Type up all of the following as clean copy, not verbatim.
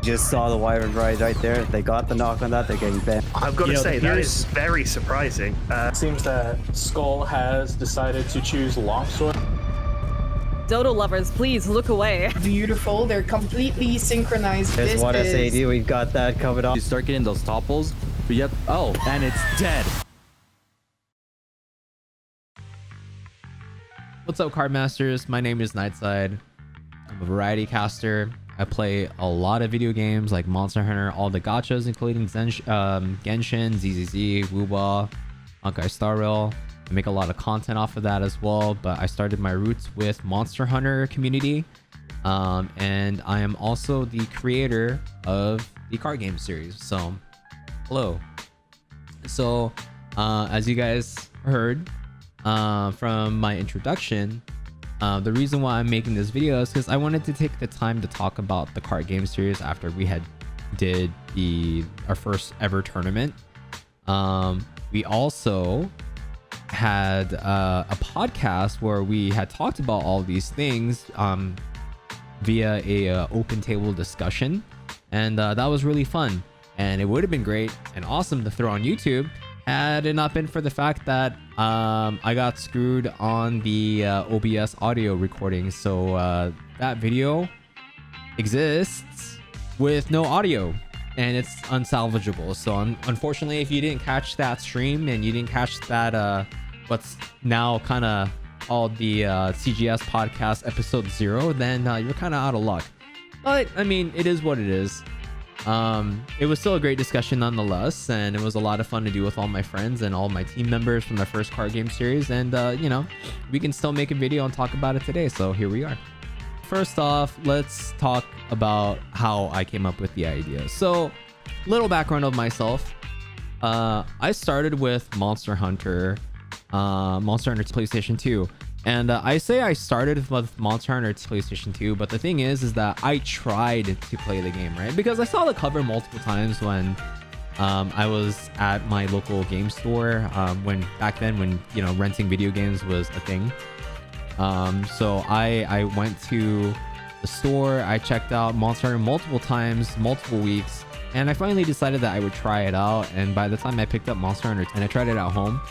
Just saw the Wyvern Ride right there. They got the knock on that. They're getting bent. I've got to say, that is very surprising. It seems that Skull has decided to choose Longsword. Dodo lovers, please look away. Beautiful. They're completely synchronized. There's one SAD. We've got that covered up. You start getting those topples, but yep. Oh, and it's dead. What's up, Card Masters? My name is Nightside. I'm a variety caster. I play a lot of video games like Monster Hunter, all the gachas, including Genshin, ZZZ, Wuba, Honkai Star Rail. I make a lot of content off of that as well, but I started my roots with Monster Hunter community. And I am also the creator of the CartGamesSeries. So, hello. So, as you guys heard from my introduction, the reason why I'm making this video is because I wanted to take the time to talk about the CartGamesSeries after we had did our first ever tournament. We also had a podcast where we had talked about all these things via a open table discussion, and that was really fun. And it would have been great and awesome to throw on YouTube had it not been for the fact that I got screwed on the OBS audio recording. So that video exists with no audio and it's unsalvageable. So unfortunately, if you didn't catch that stream and you didn't catch that what's now kind of called the CGS podcast episode 0, then you're kind of out of luck. But I mean, it is what it is. It was still a great discussion nonetheless, and it was a lot of fun to do with all my friends and all my team members from the first CartGamesSeries. And you know, we can still make a video and talk about it today, so here we are. First off, let's talk about how I came up with the idea. So, little background of myself. I started with Monster Hunter PlayStation 2. And I say I started with Monster Hunter PlayStation 2, but the thing is that I tried to play the game, right? Because I saw the cover multiple times when I was at my local game store, when back then when, you know, renting video games was a thing. So I went to the store, I checked out Monster Hunter multiple times, multiple weeks, and I finally decided that I would try it out. And by the time I picked up Monster Hunter and I tried it at home,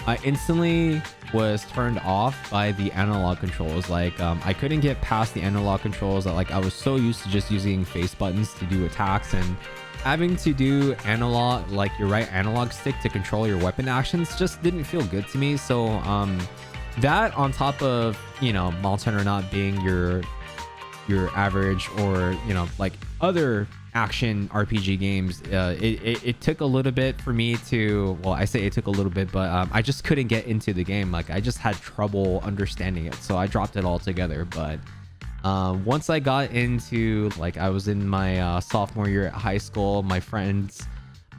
I instantly was turned off by the analog controls. Like I couldn't get past the analog controls. Like I was so used to just using face buttons to do attacks, and having to do analog, like your right analog stick to control your weapon actions, just didn't feel good to me. So that on top of, you know, Monster Hunter not being your average or, you know, like other action RPG games, it took a little bit for me to, well, I say it took a little bit, but I just couldn't get into the game. Like I just had trouble understanding it, so I dropped it all together. But once I got into, like, I was in my sophomore year at high school, my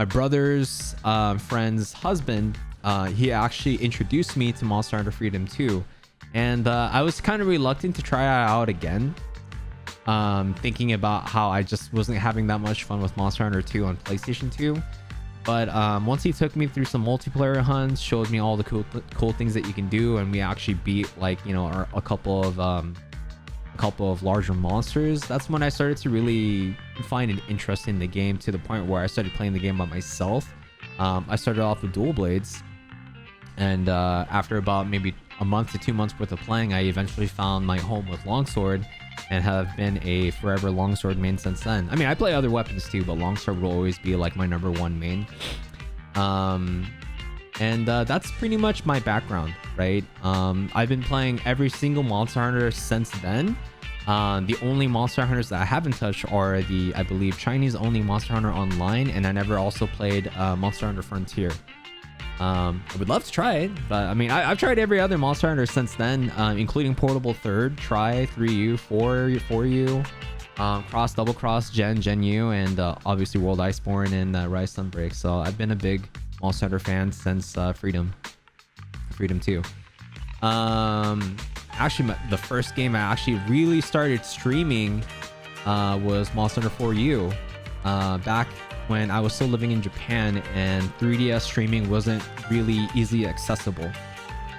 brother's friend's husband, he actually introduced me to Monster Hunter Freedom 2, and I was kind of reluctant to try it out again, thinking about how I just wasn't having that much fun with Monster Hunter 2 on PlayStation 2. But once he took me through some multiplayer hunts, showed me all the cool things that you can do, and we actually beat, like, you know, a couple of larger monsters, that's when I started to really find an interest in the game, to the point where I started playing the game by myself. I started off with dual blades, and after about maybe a month to 2 months worth of playing, I eventually found my home with longsword, and have been a forever longsword main since then. I mean, I play other weapons too, but longsword will always be like my #1 main. And that's pretty much my background, right? I've been playing every single Monster Hunter since then. The only Monster Hunters that I haven't touched are the, I believe, Chinese only Monster Hunter Online, and I never also played Monster Hunter Frontier. I would love to try it, but I mean, I've tried every other Monster Hunter since then, including Portable Third, Tri, 3U, 4U, Cross, Double Cross, Gen U, and obviously World Iceborne and Rise Sunbreak. So I've been a big Monster Hunter fan since Freedom 2. Actually, the first game I actually really started streaming was Monster Hunter 4U, back when I was still living in Japan and 3DS streaming wasn't really easily accessible.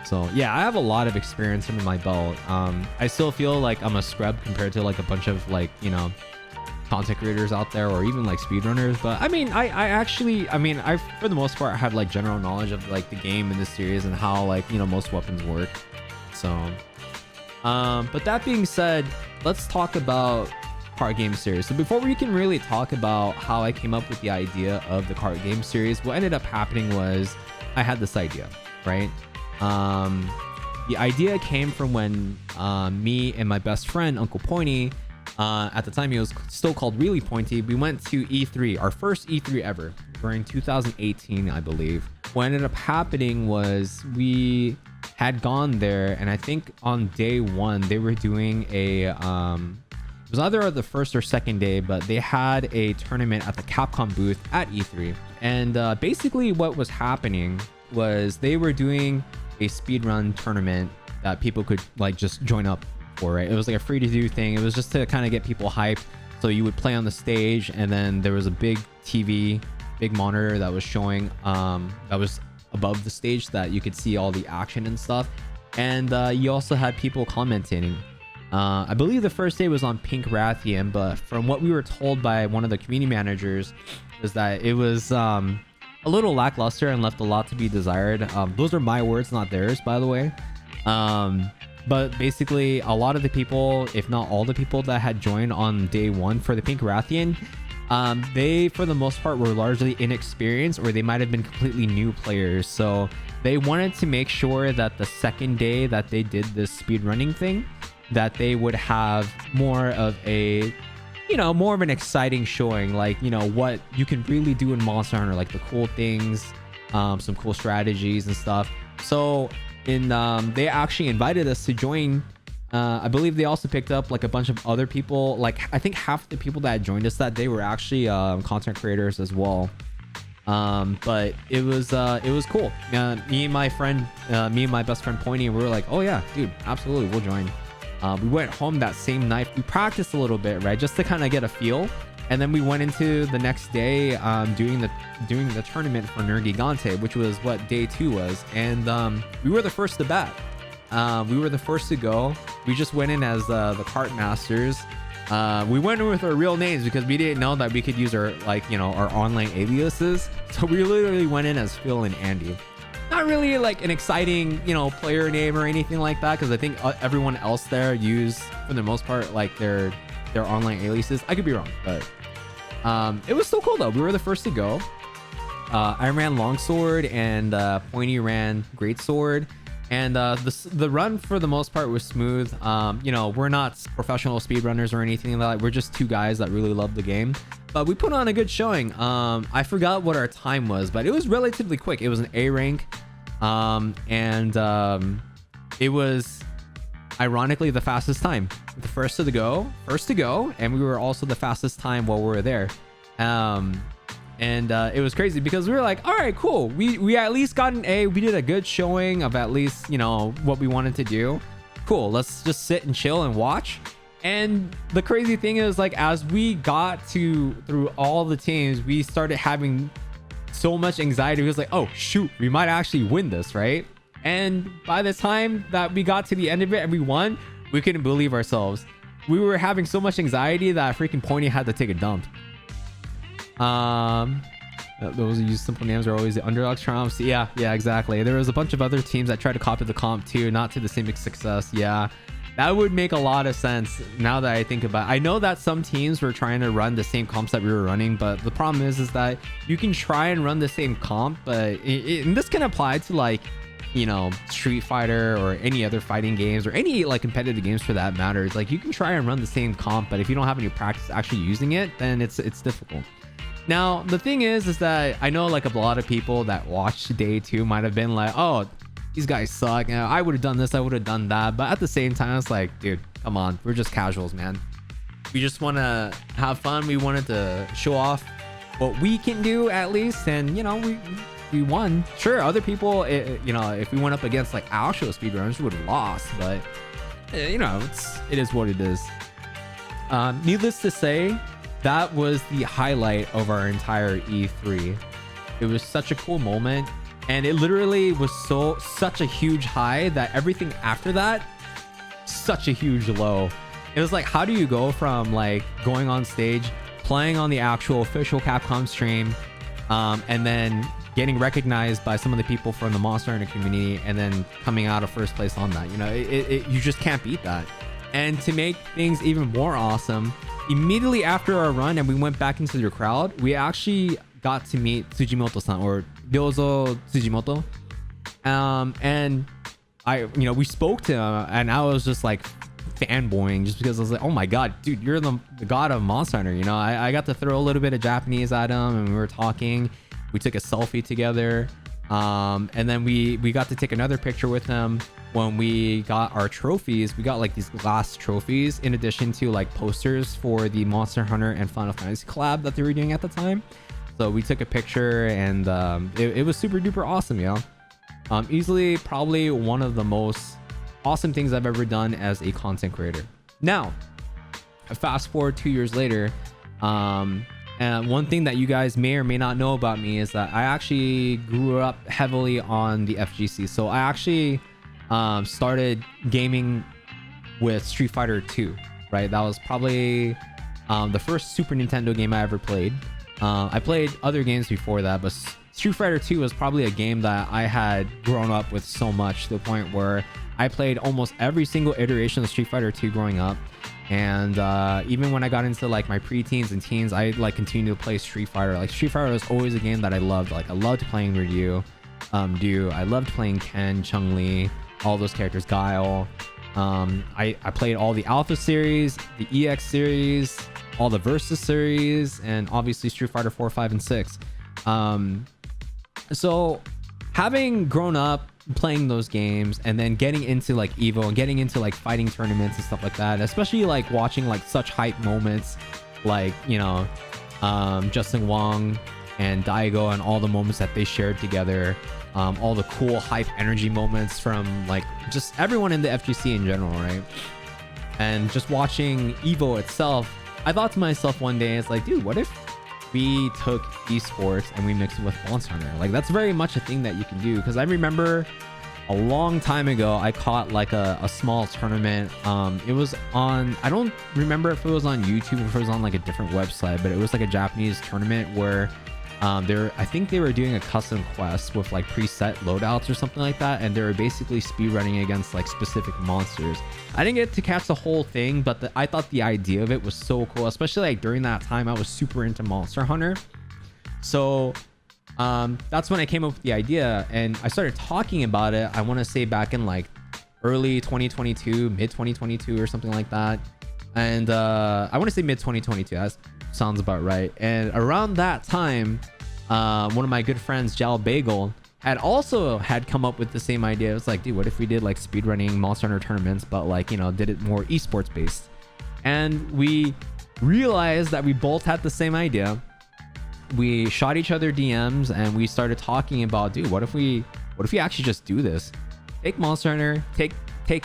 So yeah, I have a lot of experience under my belt. I still feel like I'm a scrub compared to like a bunch of, like, you know, content creators out there or even like speedrunners. But I mean, I for the most part have like general knowledge of like the game and the series and how like, you know, most weapons work. So but that being said, let's talk about card game series. So before we can really talk about how I came up with the idea of the card game series, what ended up happening was I had this idea, right? The idea came from when me and my best friend, Uncle Pointy, at the time he was still called Really Pointy, we went to E3, our first E3 ever, during 2018, I believe. What ended up happening was we had gone there, and I think on day one, they were doing a... it was either the first or second day, but they had a tournament at the Capcom booth at E3. And basically what was happening was they were doing a speedrun tournament that people could like just join up for, right? It was like a free to do thing. It was just to kind of get people hyped. So you would play on the stage, and then there was a big TV, big monitor that was showing, that was above the stage that you could see all the action and stuff. And you also had people commenting. I believe the first day was on Pink Rathian, but from what we were told by one of the community managers is that it was a little lackluster and left a lot to be desired. Those are my words, not theirs, by the way. But basically a lot of the people, if not all the people that had joined on day one for the Pink Rathian, they for the most part were largely inexperienced, or they might have been completely new players. So they wanted to make sure that the second day that they did this speedrunning thing, that they would have more of a, you know, more of an exciting showing, like, you know, what you can really do in Monster Hunter, like the cool things, some cool strategies and stuff. So they actually invited us to join. I believe they also picked up like a bunch of other people. Like I think half the people that joined us that day were actually content creators as well. But it was cool. Me and my best friend Pointy, we were like, oh yeah, dude, absolutely, we'll join. We went home that same night. We practiced a little bit, right, just to kind of get a feel, and then we went into the next day doing the tournament for Nergigante, which was what day 2 was. And we were the first to bat. We were the first to go. We just went in as the cart masters. We went in with our real names because we didn't know that we could use our, like, you know, our online aliases. So we literally went in as Phil and Andy. Not really like an exciting, you know, player name or anything like that, because I think everyone else there used, for the most part, like their online aliases. I could be wrong, but it was still cool though. We were the first to go. I ran Longsword and Pointy ran Greatsword, and the run for the most part was smooth. You know, we're not professional speedrunners or anything like that. We're just two guys that really love the game. But we put on a good showing. I forgot what our time was, but it was relatively quick. It was an A rank. It was ironically the fastest time. The first to go, and we were also the fastest time while we were there. It was crazy because we were like, all right, cool. We at least got an A. We did a good showing of at least, you know, what we wanted to do. Cool. Let's just sit and chill and watch. And the crazy thing is, like, as we got through all the teams, we started having so much anxiety. It was like, oh shoot, we might actually win this, right? And by the time that we got to the end of it and we won, we couldn't believe ourselves. We were having so much anxiety that freaking Pointy had to take a dump. Those who use simple names are always the underdogs triumphs. Yeah, exactly. There was a bunch of other teams that tried to copy the comp too, not to the same success. Yeah, that would make a lot of sense now that I think about it. I know that some teams were trying to run the same comps that we were running, but the problem is that you can try and run the same comp, but and this can apply to, like, you know, Street Fighter or any other fighting games or any like competitive games for that matter. It's like you can try and run the same comp, but if you don't have any practice actually using it, then it's difficult. Now the thing is that I know like a lot of people that watched day 2 might have been like, oh, these guys suck, I would have done this, I would have done that. But at the same time, it's like, dude, come on, we're just casuals, man. We just want to have fun. We wanted to show off what we can do at least, and you know, we won. Sure, other people, you know, if we went up against like actual speedrunners, we would have lost, but you know, it is what it is. Needless to say, that was the highlight of our entire E3. It was such a cool moment, and it literally was such a huge high that everything after that, such a huge low. it was like, how do you go from like going on stage, playing on the actual official Capcom stream, and then getting recognized by some of the people from the Monster Hunter community, and then coming out of first place on that? You know, you just can't beat that. And to make things even more awesome, immediately after our run and we went back into the crowd, we actually got to meet Tsujimoto-san, or Ryozo Tsujimoto. And we spoke to him, and I was just like fanboying just because I was like, oh my god, dude, you're the god of Monster Hunter. You know, I got to throw a little bit of Japanese at him, and we were talking. We took a selfie together, and then we got to take another picture with him. When we got our trophies, we got like these glass trophies in addition to like posters for the Monster Hunter and Final Fantasy collab that they were doing at the time. So we took a picture, and it was super duper awesome, you know. Easily probably one of the most awesome things I've ever done as a content creator. Now, fast forward 2 years later, and one thing that you guys may or may not know about me is that I actually grew up heavily on the FGC. So I actually started gaming with Street Fighter 2, right? That was probably the first Super Nintendo game I ever played. I played other games before that, but Street Fighter 2 was probably a game that I had grown up with so much, to the point where I played almost every single iteration of Street Fighter 2 growing up. And even when I got into like my preteens and teens, I like continued to play Street Fighter. Like Street Fighter was always a game that I loved. Like I loved playing Ryu, I loved playing Ken, Chun-Li, all those characters, Guile. I played all the Alpha series, the EX series, all the Versus series, and obviously Street Fighter 4, 5, and 6. So having grown up playing those games, and then getting into like Evo and getting into like fighting tournaments and stuff like that, especially like watching like such hype moments like, you know, Justin Wong and Daigo and all the moments that they shared together, all the cool hype energy moments from like just everyone in the FGC in general, right? And just watching Evo itself, I thought to myself one day, it's like, dude, what if we took esports and we mixed it with Monster Hunter? Like that's very much a thing that you can do. Because I remember a long time ago, I caught like a small tournament. It was on, I don't remember if it was on YouTube or if it was on like a different website, but it was like a Japanese tournament where I think they were doing a custom quest with like preset loadouts or something like that, and they were basically speedrunning against like specific monsters. I didn't get to catch the whole thing, but I thought the idea of it was so cool, especially like during that time I was super into Monster Hunter. So that's when I came up with the idea, and I started talking about it. I want to say back in like early 2022, mid 2022 or something like that. And I want to say mid 2022. That sounds about right. And around that time, one of my good friends, Jal Bagel, had come up with the same idea. It was like, dude, what if we did like speedrunning Monster Hunter tournaments, but like, you know, did it more esports based? And we realized that we both had the same idea. We shot each other DMs, and we started talking about, dude, what if we actually just do this? Take Monster Hunter, take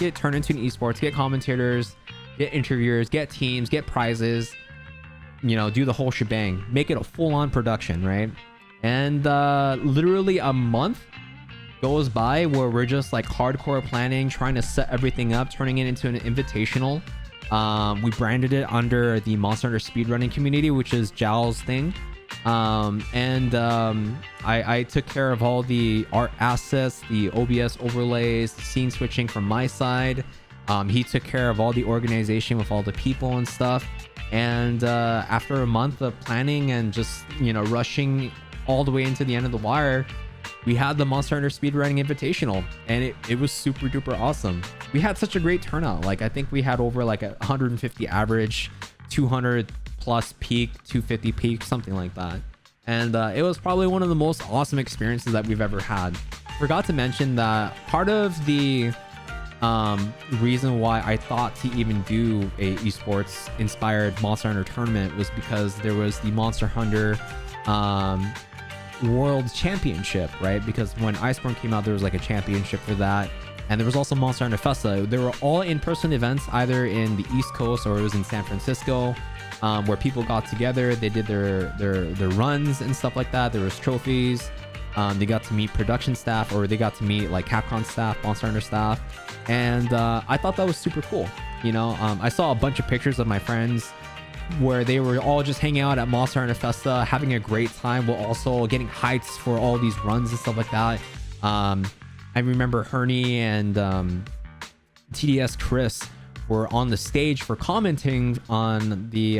it, turn it into an esports, get commentators, get interviewers, get teams, get prizes, you know, do the whole shebang, make it a full-on production, right? And literally a month goes by where we're just like hardcore planning, trying to set everything up, turning it into an invitational. We branded it under the Monster Hunter speedrunning community, which is Jal's thing. I took care of all the art assets, the OBS overlays, the scene switching from my side. He took care of all the organization with all the people and stuff. And after a month of planning and just, you know, rushing all the way into the end of the wire, we had the Monster Hunter speedrunning invitational, and it was super duper awesome. We had such a great turnout. Like I think we had over like 150 average, 200 plus peak, 250 peak, something like that. And it was probably one of the most awesome experiences that we've ever had. Forgot to mention that part of the reason why I thought to even do a esports inspired Monster Hunter tournament was because there was the Monster Hunter World Championship, right? Because when Iceborne came out, there was like a championship for that. And there was also Monster Hunter Festa. They were all in-person events, either in the East Coast or it was in San Francisco, where people got together. They did their runs and stuff like that. There was trophies. They got to meet production staff, or they got to meet like Capcom staff, Monster Hunter staff. And I thought that was super cool. I saw a bunch of pictures of my friends where they were all just hanging out at Monster Hunter Festa, having a great time, while also getting hyped for all these runs and stuff like that. I remember Herney and TDS Chris were on the stage for commenting on the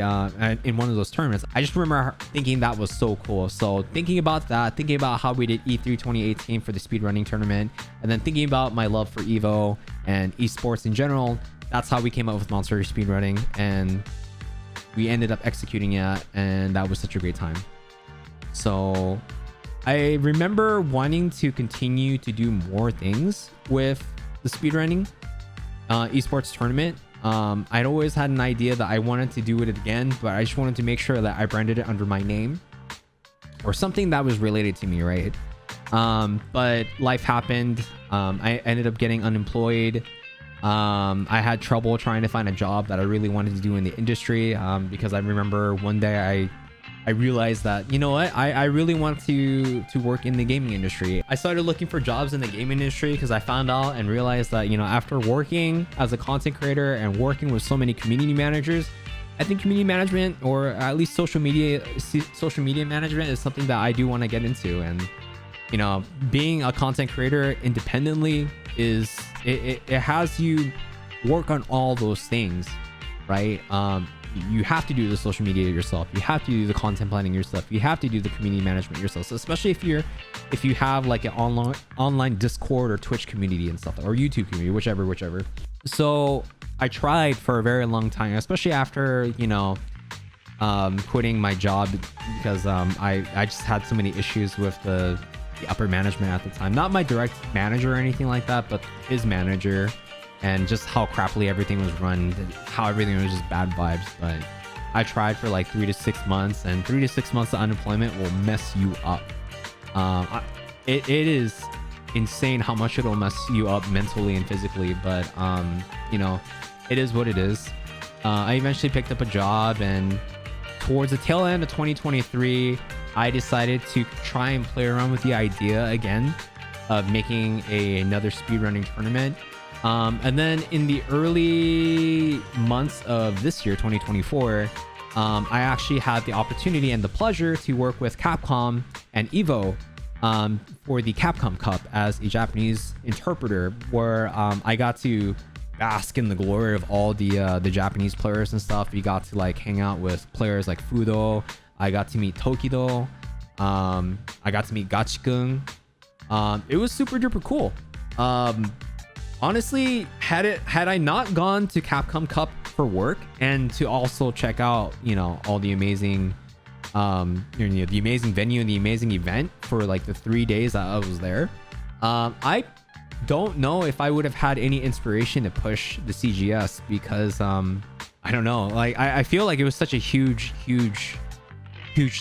in one of those tournaments. I just remember thinking that was so cool. So thinking about that, thinking about how we did E3 2018 for the speedrunning tournament, and then thinking about my love for Evo and esports in general, that's how we came up with Monster Hunter speedrunning, and we ended up executing it, and that was such a great time. So I remember wanting to continue to do more things with the speedrunning esports tournament. I'd always had an idea that I wanted to do it again, but I just wanted to make sure that I branded it under my name or something that was related to me, right? But life happened. I ended up getting unemployed. I had trouble trying to find a job that I really wanted to do in the industry, because I remember one day I realized that, you know what, I really want to work in the gaming industry. I started looking for jobs in the gaming industry because I found out and realized that, after working as a content creator and working with so many community managers, I think community management, or at least social media management, is something that I do want to get into. And being a content creator independently it has you work on all those things, right? You have to do the social media yourself. You have to do the content planning yourself. You have to do the community management yourself. So especially if you have like an online Discord or Twitch community and stuff, or YouTube community, whichever. So I tried for a very long time, especially after quitting my job, because I just had so many issues with the upper management at the time. Not my direct manager or anything like that, but his manager, and just how crappily everything was run, how everything was just bad vibes. But I tried for like 3 to 6 months, and 3 to 6 months of unemployment will mess you up. It is insane how much it'll mess you up mentally and physically, but it is what it is. I eventually picked up a job, and towards the tail end of 2023, I decided to try and play around with the idea again of making another speedrunning tournament. And then in the early months of this year, 2024, I actually had the opportunity and the pleasure to work with Capcom and EVO for the Capcom Cup as a Japanese interpreter, where I got to bask in the glory of all the Japanese players and stuff. We got to like hang out with players like Fudo. I got to meet Tokido. I got to meet Gachikun. It was super duper cool. Honestly, had I not gone to Capcom Cup for work and to also check out, all the amazing, the amazing venue and the amazing event for like the 3 days that I was there, I don't know if I would have had any inspiration to push the CGS, because I don't know, like I feel like it was such a huge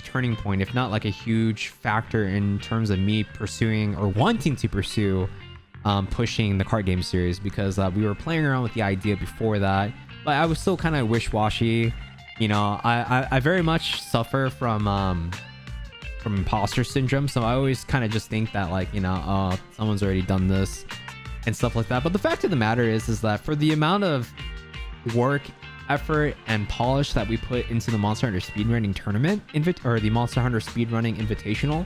turning point, if not like a huge factor in terms of me pursuing or wanting to pursue pushing the card game series, because we were playing around with the idea before that, but I was still kind of wish-washy. I very much suffer from imposter syndrome, so I always kind of just think that like, oh, someone's already done this and stuff like that. But the fact of the matter is that for the amount of work, effort, and polish that we put into the Monster Hunter speedrunning tournament or the Monster Hunter speedrunning invitational,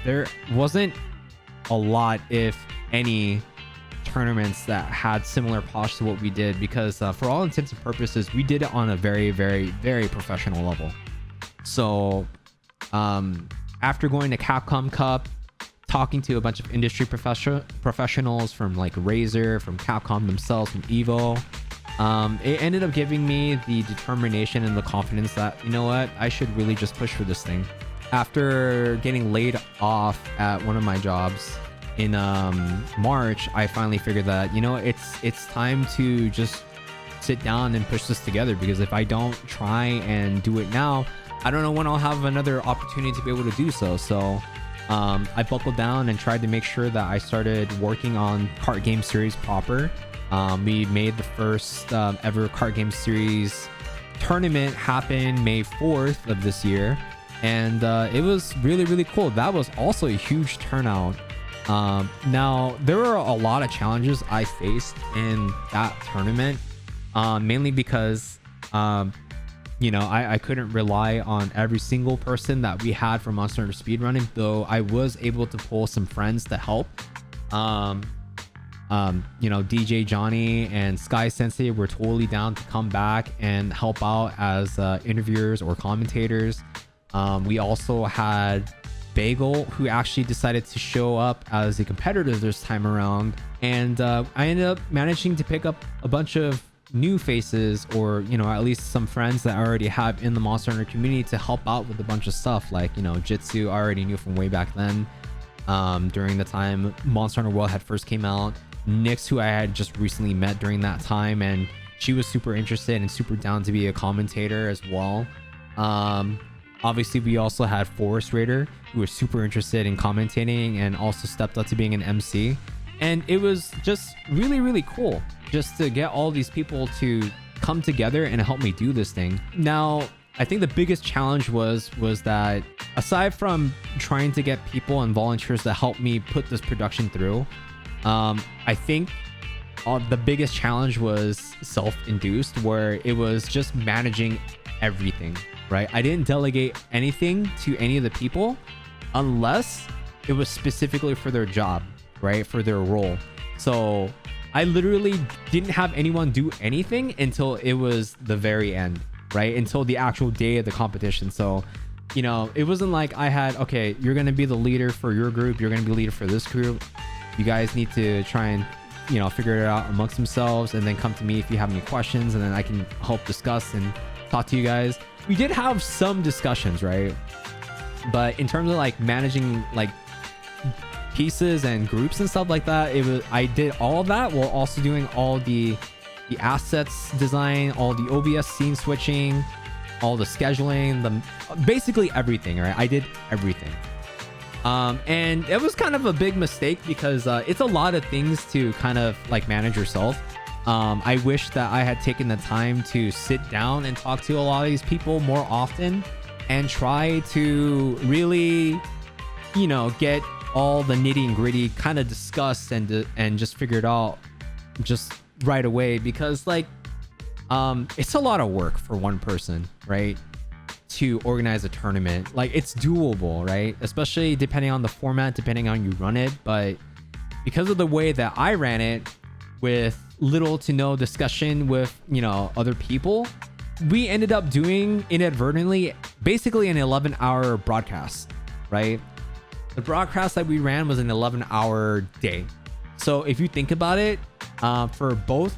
there wasn't a lot, if any, tournaments that had similar polish to what we did, because for all intents and purposes, we did it on a very, very, very professional level. So after going to Capcom Cup, talking to a bunch of industry professionals from like Razer, from Capcom themselves, from EVO, it ended up giving me the determination and the confidence that, I should really just push for this thing. After getting laid off at one of my jobs in March, I finally figured that, it's time to just sit down and push this together, because if I don't try and do it now, I don't know when I'll have another opportunity to be able to do so. So I buckled down and tried to make sure that I started working on CartGamesSeries proper. We made the first ever CartGamesSeries tournament happen May 4th of this year, and it was really, really cool. That was also a huge turnout. Now there were a lot of challenges I faced in that tournament. mainly because I couldn't rely on every single person that we had for Monster Hunter speedrunning, though I was able to pull some friends to help. DJ Johnny and Sky Sensei were totally down to come back and help out as interviewers or commentators. We also had Bagel, who actually decided to show up as a competitor this time around, and I ended up managing to pick up a bunch of new faces, or at least some friends that I already have in the Monster Hunter community to help out with a bunch of stuff. Like Jitsu I already knew from way back then, during the time Monster Hunter World had first came out. Nyx, who I had just recently met during that time, and she was super interested and super down to be a commentator as well. Obviously we also had Forest Raider, who was super interested in commentating and also stepped up to being an MC. And it was just really, really cool just to get all these people to come together and help me do this thing. Now, I think the biggest challenge was that aside from trying to get people and volunteers to help me put this production through, I think the biggest challenge was self-induced, where it was just managing everything, right? I didn't delegate anything to any of the people unless it was specifically for their job, right? For their role. So I literally didn't have anyone do anything until it was the very end, right? Until the actual day of the competition. So, it wasn't like I had, okay, you're going to be the leader for your group. You're going to be the leader for this group. You guys need to try and, figure it out amongst themselves, and then come to me if you have any questions, and then I can help discuss and talk to you guys. We did have some discussions, right? But in terms of like managing like pieces and groups and stuff like that, I did all of that while also doing all the assets design, all the OBS scene switching, all the scheduling, basically everything, right? I did everything. And it was kind of a big mistake because it's a lot of things to kind of like manage yourself. I wish that I had taken the time to sit down and talk to a lot of these people more often and try to really, get all the nitty and gritty kind of discussed and just figure it out just right away, because like it's a lot of work for one person, right? To organize a tournament. Like, it's doable, right? Especially depending on the format, depending on you run it. But because of the way that I ran it, with little to no discussion with other people, we ended up doing inadvertently basically an 11-hour broadcast, right? The broadcast that we ran was an 11-hour day. So if you think about it, for both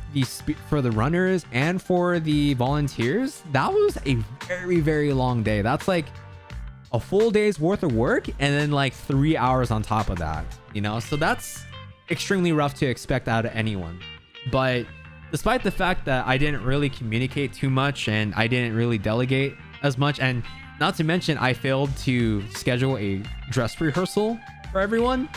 for the runners and for the volunteers, that was a very, very long day. That's like a full day's worth of work, and then like 3 hours on top of that, so that's extremely rough to expect out of anyone. But despite the fact that I didn't really communicate too much and I didn't really delegate as much, and not to mention I failed to schedule a dress rehearsal for everyone,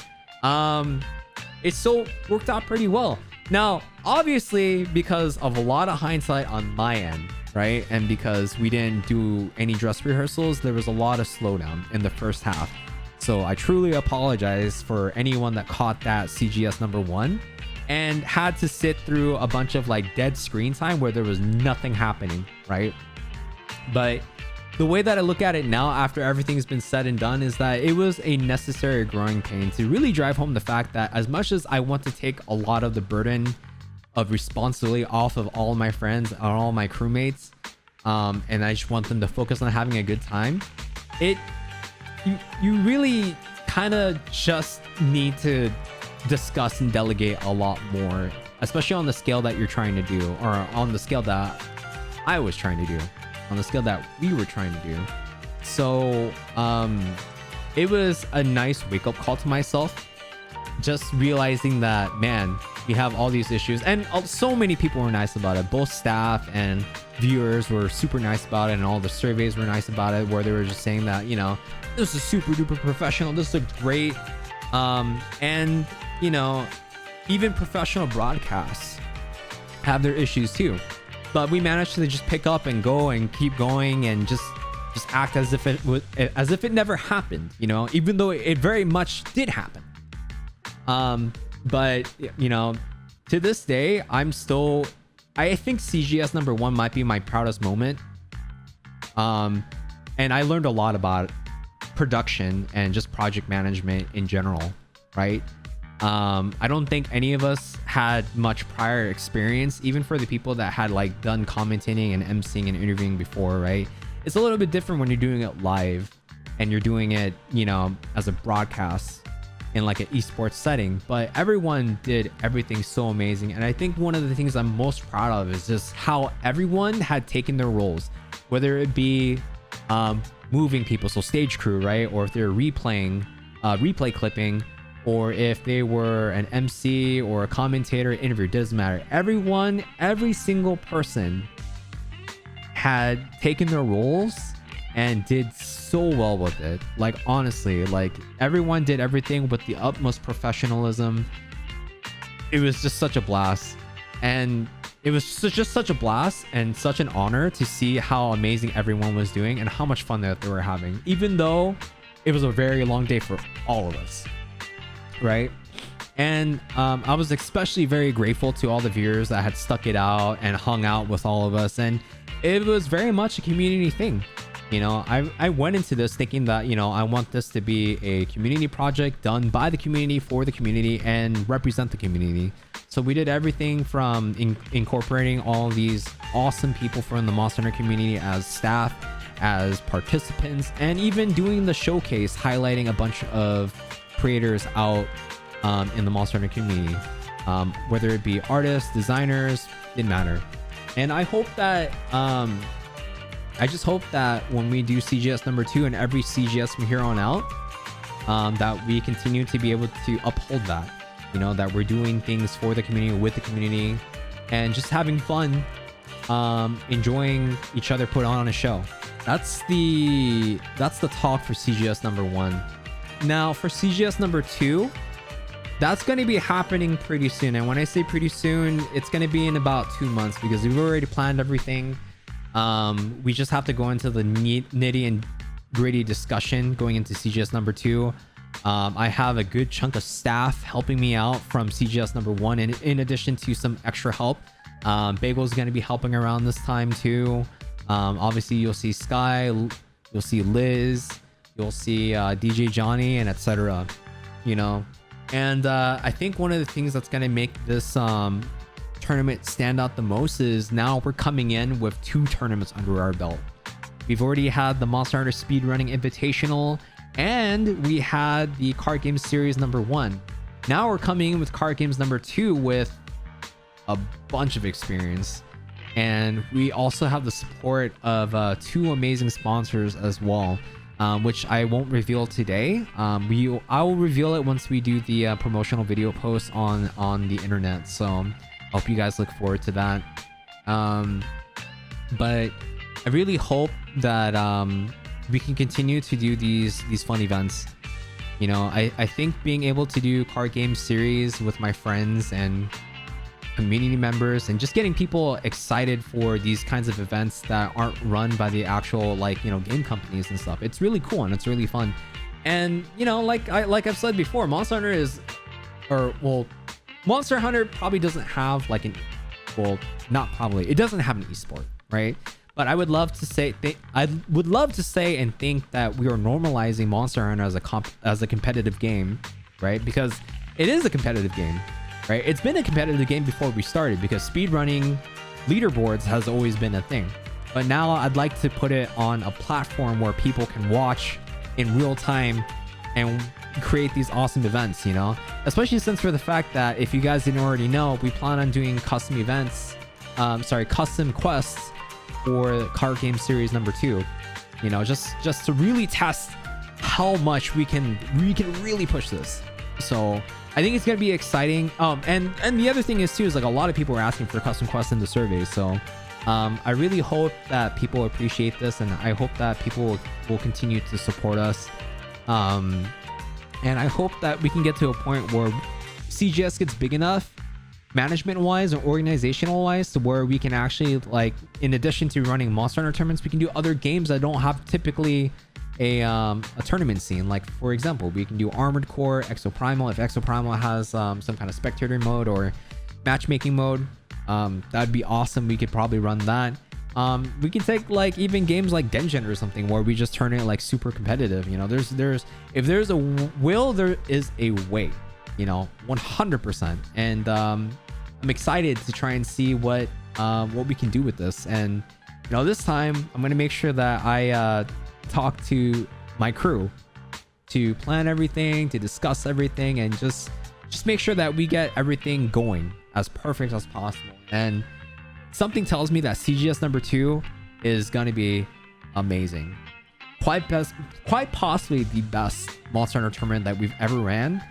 it still worked out pretty well. Now, obviously, because of a lot of hindsight on my end, right? And because we didn't do any dress rehearsals, there was a lot of slowdown in the first half. So I truly apologize for anyone that caught that CGS number 1 and had to sit through a bunch of like dead screen time where there was nothing happening, right? But the way that I look at it now, after everything's been said and done, is that it was a necessary growing pain to really drive home the fact that as much as I want to take a lot of the burden of responsibility off of all my friends and all my crewmates, and I just want them to focus on having a good time, you really kind of just need to discuss and delegate a lot more, especially on the scale that you're trying to do, or on the scale that I was trying to do, on the scale that we were trying to do. So it was a nice wake-up call to myself, just realizing that, man, we have all these issues, and so many people were nice about it. Both staff and viewers were super nice about it, and all the surveys were nice about it, where they were just saying that, this is super duper professional, this looks great. And even professional broadcasts have their issues too, but we managed to just pick up and go and keep going and just act as if it never happened, even though it very much did happen. But to this day, I'm still I think CGS number 1 might be my proudest moment. And I learned a lot about production and just project management in general, right? I don't think any of us had much prior experience, even for the people that had like done commentating and emceeing and interviewing before, right? It's a little bit different when you're doing it live and you're doing it, you know, as a broadcast in like an esports setting. But everyone did everything so amazing. And I think one of the things I'm most proud of is just how everyone had taken their roles, whether it be moving people, so stage crew, right? Or if they're replaying, replay clipping, or if they were an MC or a commentator, interviewer, doesn't matter. Everyone, every single person had taken their roles and did so well with it. Like, honestly, like everyone did everything with the utmost professionalism. It was just such a blast. And it was just such a blast and such an honor to see how amazing everyone was doing and how much fun that they were having, even though it was a very long day for all of us, right? And I was especially very grateful to all the viewers that had stuck it out and hung out with all of us. And it was very much a community thing. You know, I went into this thinking that, you know, I want this to be a community project done by the community for the community and represent the community. So we did everything from incorporating all these awesome people from the Monster Hunter community as staff, as participants, and even doing the showcase, highlighting a bunch of creators out in the Monster Hunter community, whether it be artists, designers, didn't matter. And I hope that I just hope that when we do CGS number 2 and every CGS from here on out, that we continue to be able to uphold that, you know, that we're doing things for the community, with the community, and just having fun, enjoying each other put on a show. That's the talk for CGS number 1. Now for CGS number 2, that's going to be happening pretty soon. And when I say pretty soon, it's going to be in about 2 months, because we've already planned everything. We just have to go into the nitty and gritty discussion going into CGS number 2. I have a good chunk of staff helping me out from CGS number 1, and in addition to some extra help. Bagel's going to be helping around this time too. Obviously you'll see Sky, you'll see Liz, you'll see DJ Johnny, and etc. You know, and I think one of the things that's going to make this tournament stand out the most is now we're coming in with 2 tournaments under our belt. We've already had the Monster Hunter Speedrunning Invitational, and we had the Card Game Series number 1. Now we're coming in with Card Games number 2 with a bunch of experience, and we also have the support of 2 amazing sponsors as well, which I won't reveal today. I will reveal it once we do the promotional video post on the internet. So I hope you guys look forward to that. But I really hope that we can continue to do these fun events. You know, I think being able to do Card Game Series with my friends and community members and just getting people excited for these kinds of events that aren't run by the actual, like, you know, game companies and stuff, it's really cool and it's really fun. And, you know, like I've said before, Monster Hunter is, or well, Monster Hunter probably doesn't have like not probably, it doesn't have an esport, right? But I would love to say, and think that we are normalizing Monster Hunter as a competitive game, right? Because it is a competitive game, right? It's been a competitive game before we started, because speedrunning leaderboards has always been a thing. But now I'd like to put it on a platform where people can watch in real time and create these awesome events, you know? Especially since, for the fact that, if you guys didn't already know, we plan on doing custom events, custom quests for Card Game Series number 2. You know, just to really test how much we can really push this. So I think it's gonna be exciting. And the other thing is too, is like a lot of people are asking for custom quests in the surveys. So I really hope that people appreciate this, and I hope that people will continue to support us. And I hope that we can get to a point where CGS gets big enough, management wise or organizational wise, to where we can actually, like, in addition to running Monster Hunter tournaments, we can do other games that don't have typically a tournament scene. Like, for example, we can do Armored Core, Exoprimal, if Exoprimal has some kind of spectator mode or matchmaking mode. That'd be awesome. We could probably run that. We can take like even games like Denshin or something where we just turn it like super competitive. You know, if there's a will, there is a way. You know, 100%. And I'm excited to try and see what we can do with this. And you know, this time I'm gonna make sure that I talk to my crew to plan everything, to discuss everything, and just make sure that we get everything going as perfect as possible. And something tells me that CGS number 2 is gonna be amazing. Quite possibly the best Monster Hunter tournament that we've ever ran.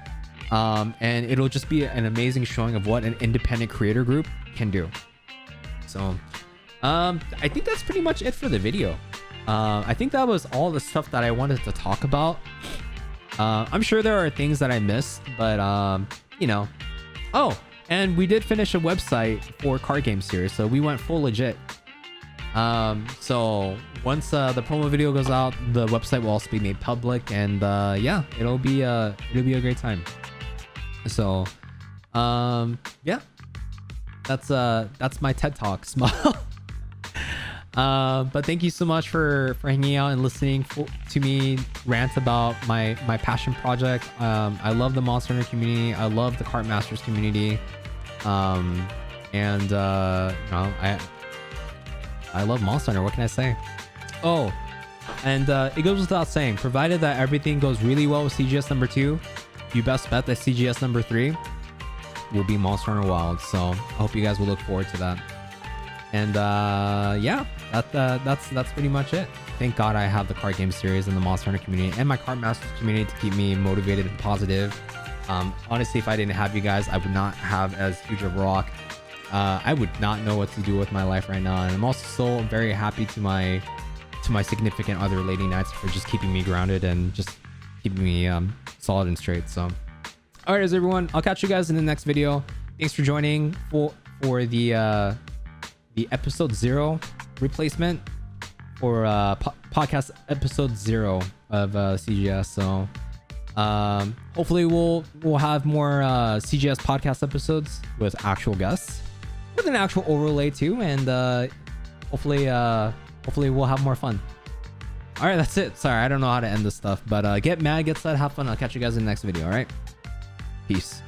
And it'll just be an amazing showing of what an independent creator group can do. So I think that's pretty much it for the video. I think that was all the stuff that I wanted to talk about. I'm sure there are things that I missed, but you know. Oh, and we did finish a website for CartGamesSeries, so we went full legit. So once the promo video goes out, the website will also be made public, and yeah, it'll be a great time. So yeah, that's my TED Talk. Smile. But thank you so much for hanging out and listening to me rant about my passion project. I love the Monster Hunter community. I love the Kart Masters community. And you know, I love Monster Hunter. What can I say? Oh, and it goes without saying, provided that everything goes really well with CGS number 2, you best bet that CGS number 3 will be Monster Hunter Wild. So I hope you guys will look forward to that. And yeah, that's pretty much it. Thank God I have the Card Game Series and the Monster Hunter community and my Card Masters community to keep me motivated and positive. Honestly, if I didn't have you guys, I would not have as huge of a rock. I would not know what to do with my life right now. And I'm also so very happy to my significant other, Lady Knights, for just keeping me grounded and just keeping me solid and straight. So all right, everyone, I'll catch you guys in the next video. Thanks for joining for the episode 0 replacement for podcast episode 0 of CGS. So hopefully we'll have more CGS podcast episodes with actual guests, with an actual overlay too, and hopefully we'll have more fun. All right, that's it. Sorry, I don't know how to end this stuff, but get mad, get sad, have fun. I'll catch you guys in the next video. All right, peace.